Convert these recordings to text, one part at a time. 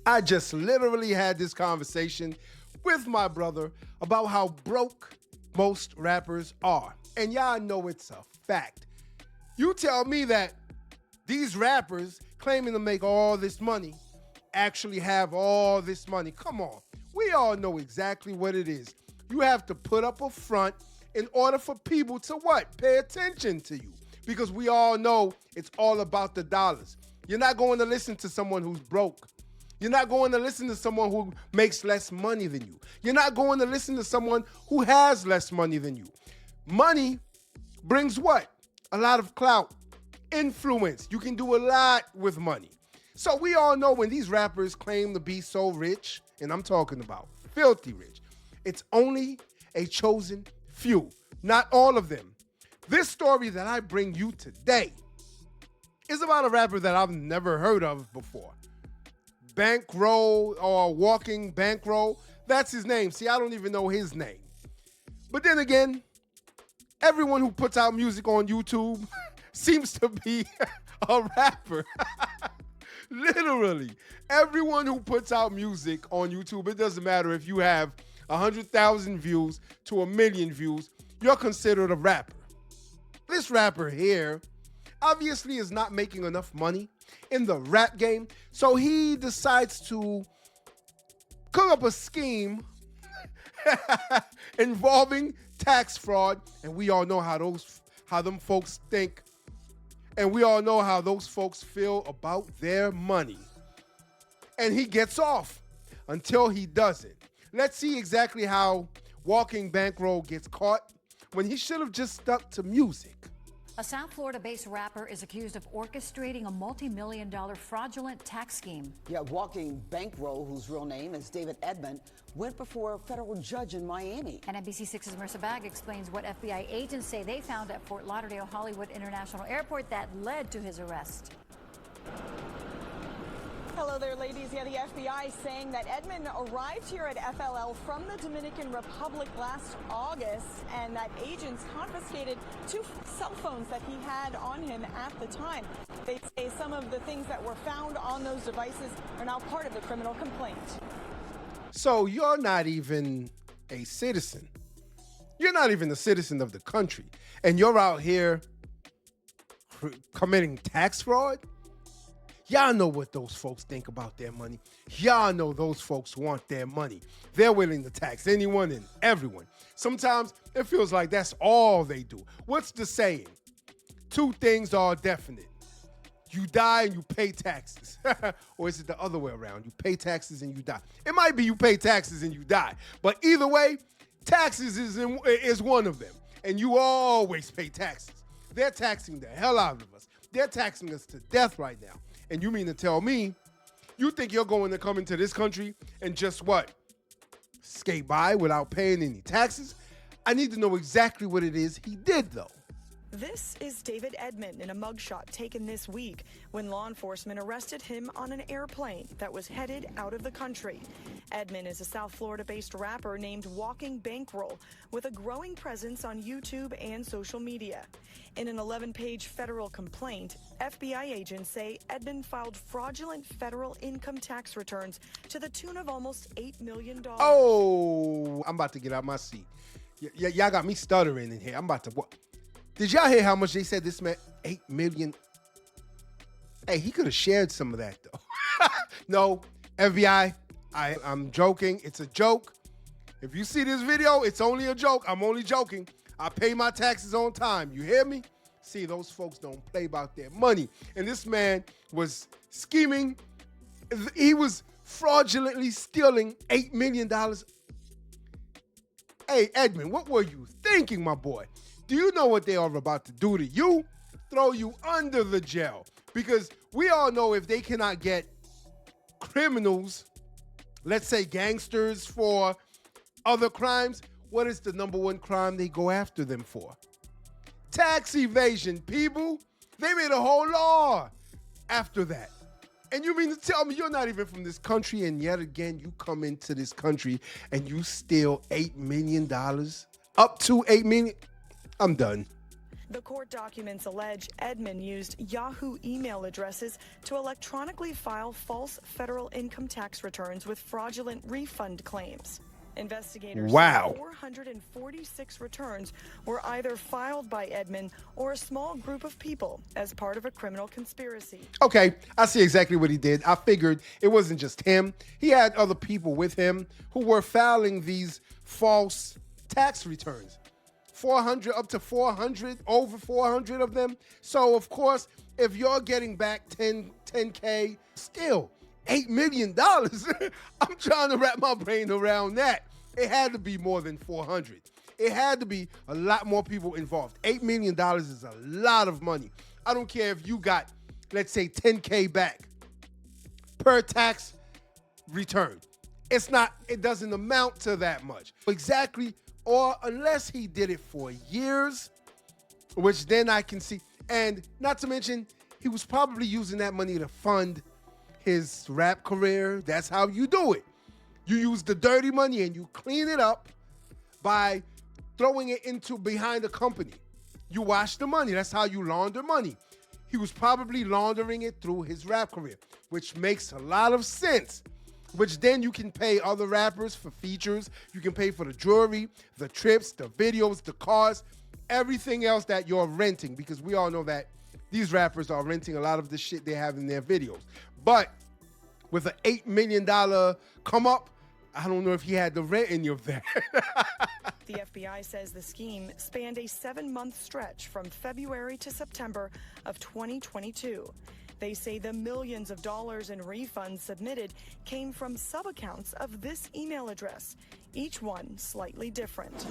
I just literally had this conversation with my brother about how broke most rappers are. And y'all know it's a fact. You tell me that these rappers claiming to make all this money actually have all this money. Come on. We all know exactly what it is. You have to put up a front in order for people to what? Pay attention to you. Because we all know it's all about the dollars. You're not going to listen to someone who's broke. You're not going to listen to someone who makes less money than you. You're not going to listen to someone who has less money than you. Money brings what? A lot of clout, influence. You can do a lot with money. So we all know when these rappers claim to be so rich, and I'm talking about filthy rich, it's only a chosen few, not all of them. This story that I bring you today is about a rapper that I've never heard of before. Bankroll or Walking Bankroll, that's his name. See, I don't even know his name. But then again, everyone who puts out music on YouTube seems to be a rapper. Literally, everyone who puts out music on YouTube, it doesn't matter if you have 100,000 views to 1 million views, you're considered a rapper. This rapper here obviously is not making enough money in the rap game, so he decides to cook up a scheme involving tax fraud, and we all know how them folks think, and we all know how those folks feel about their money. And he gets off until he doesn't. Let's see exactly how Walking Bankroll gets caught when he should have just stuck to music. A South Florida-based rapper is accused of orchestrating a multi-million-dollar fraudulent tax scheme. Yeah, Walking Bankroll, whose real name is David Edund, went before a federal judge in Miami. And NBC6's 𝗪𝗹𝗶𝗶𝗶 explains what FBI agents say they found at Fort Lauderdale Hollywood International Airport that led to his arrest. Hello there, ladies. Yeah, the FBI saying that Edmund arrived here at FLL from the Dominican Republic last August, and that agents confiscated 2 cell phones that he had on him at the time. They say some of the things that were found on those devices are now part of the criminal complaint. So you're not even a citizen. You're not even a citizen of the country, and you're out here committing tax fraud? Y'all know what those folks think about their money. Y'all know those folks want their money. They're willing to tax anyone and everyone. Sometimes it feels like that's all they do. What's the saying? 2 things are definite. You die and you pay taxes. Or is it the other way around? You pay taxes and you die. It might be you pay taxes and you die. But either way, taxes is one of them. And you always pay taxes. They're taxing the hell out of us. They're taxing us to death right now. And you mean to tell me, you think you're going to come into this country and just what? Skate by without paying any taxes? I need to know exactly what it is he did, though. This is David Edund in a mugshot taken this week when law enforcement arrested him on an airplane that was headed out of the country. Edund is a South Florida-based rapper named Walking Bankroll with a growing presence on YouTube and social media. In an 11-page federal complaint, FBI agents say Edund filed fraudulent federal income tax returns to the tune of almost $8 million. Oh, I'm about to get out my seat. Y'all got me stuttering in here. I'm about to what? Did y'all hear how much they said this man? $8 million. Hey, he could have shared some of that, though. No, FBI, I'm joking. It's a joke. If you see this video, it's only a joke. I'm only joking. I pay my taxes on time. You hear me? See, those folks don't play about their money. And this man was scheming. He was fraudulently stealing $8 million. Hey, Edmund, what were you thinking, my boy? Do you know what they are about to do to you? Throw you under the jail. Because we all know if they cannot get criminals, let's say gangsters, for other crimes, what is the #1 crime they go after them for? Tax evasion, people. They made a whole law after that. And you mean to tell me you're not even from this country, and yet again you come into this country and you steal $8 million? Up to $8 million? I'm done. The court documents allege Edmund used Yahoo email addresses to electronically file false federal income tax returns with fraudulent refund claims. Investigators Wow. say 446 returns were either filed by Edmund or a small group of people as part of a criminal conspiracy. Okay, I see exactly what he did. I figured it wasn't just him. He had other people with him who were filing these false tax returns. 400, up to 400, over 400 of them. So, of course, if you're getting back 10K, still $8 million. I'm trying to wrap my brain around that. It had to be more than 400. It had to be a lot more people involved. $8 million is a lot of money. I don't care if you got, let's say, 10K back per tax return. It doesn't amount to that much. Exactly, or unless he did it for years, which then I can see. And not to mention, he was probably using that money to fund his rap career. That's how you do it. You use the dirty money and you clean it up by throwing it into behind a company. You wash the money. That's how you launder money. He was probably laundering it through his rap career, which makes a lot of sense. Which then you can pay other rappers for features. You can pay for the jewelry, the trips, the videos, the cars, everything else that you're renting, because we all know that these rappers are renting a lot of the shit they have in their videos. But with an $8 million come up, I don't know if he had the rent any of that. The FBI says the scheme spanned a 7-month stretch from February to September of 2022. They say the millions of dollars in refunds submitted came from sub-accounts of this email address, each one slightly different.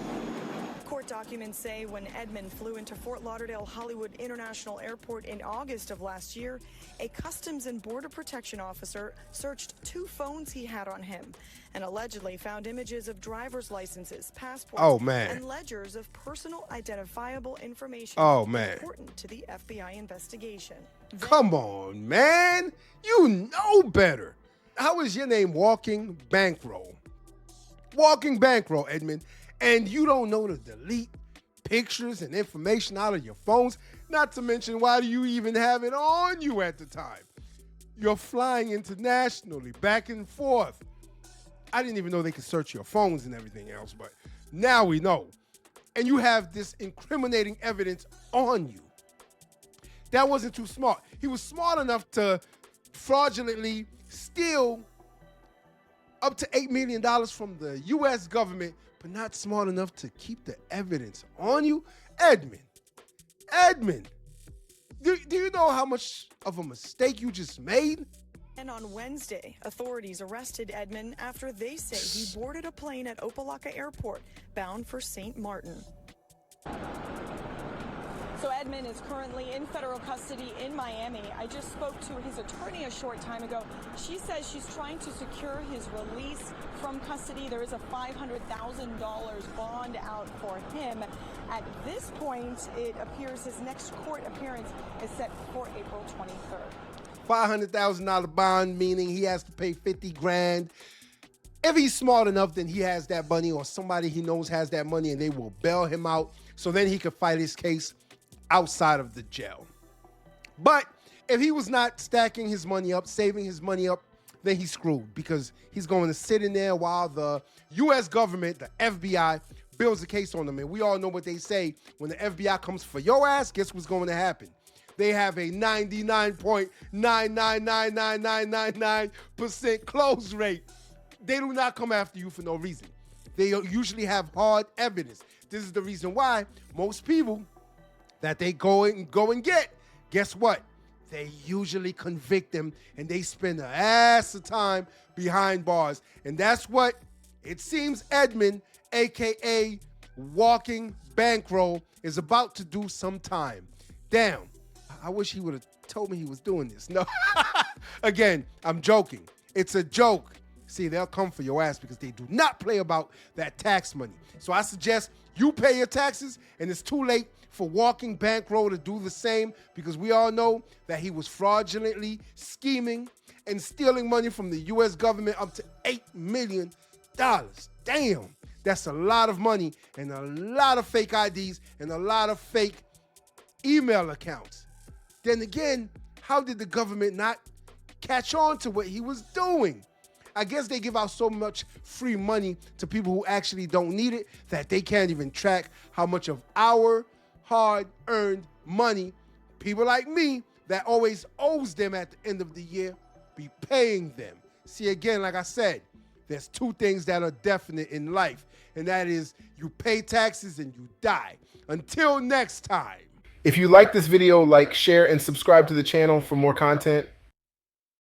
Court documents say when Edmund flew into Fort Lauderdale Hollywood International Airport in August of last year, a Customs and Border Protection officer searched 2 phones he had on him and allegedly found images of driver's licenses, passports, and ledgers of personal identifiable information important to the FBI investigation. Come on, man. You know better. How is your name Walking Bankroll? Walking Bankroll, Edmund. And you don't know to delete pictures and information out of your phones. Not to mention, why do you even have it on you at the time? You're flying internationally, back and forth. I didn't even know they could search your phones and everything else, but now we know. And you have this incriminating evidence on you. That wasn't too smart. He was smart enough to fraudulently steal up to $8 million from the U.S. government, but not smart enough to keep the evidence on you? Edmund, do you know how much of a mistake you just made? And on Wednesday, authorities arrested Edmund after they say he boarded a plane at 𝗕𝗂𝗧𝗏 Airport bound for St. Martin. So Edmund is currently in federal custody in Miami. I just spoke to his attorney a short time ago. She says she's trying to secure his release from custody. There is a $500,000 bond out for him. At this point, it appears his next court appearance is set for April 23rd. $500,000 bond, meaning he has to pay $50,000. If he's smart enough, then he has that money, or somebody he knows has that money, and they will bail him out so then he could fight his case outside of the jail. But if he was not stacking his money up, saving his money up, then he's screwed, because he's going to sit in there while the U.S. government, the FBI, builds a case on him. And we all know what they say. When the FBI comes for your ass, guess what's going to happen? They have a 99.9999999% close rate. They do not come after you for no reason. They usually have hard evidence. This is the reason why most people that they go and get, guess what? They usually convict them, and they spend an ass of time behind bars. And that's what it seems Edmund, a.k.a. Walking Bankroll, is about to do sometime. Damn, I wish he would have told me he was doing this. No, again, I'm joking. It's a joke. See, they'll come for your ass because they do not play about that tax money. So I suggest you pay your taxes, and it's too late for Walking Bankroll to do the same, because we all know that he was fraudulently scheming and stealing money from the U.S. government up to $8 million. Damn, that's a lot of money and a lot of fake IDs and a lot of fake email accounts. Then again, how did the government not catch on to what he was doing? I guess they give out so much free money to people who actually don't need it that they can't even track how much of our hard-earned money people like me that always owes them at the end of the year be paying them. See, again, like I said, there's two things that are definite in life, and that is you pay taxes and you die. Until next time. If you like this video, like, share, and subscribe to the channel for more content.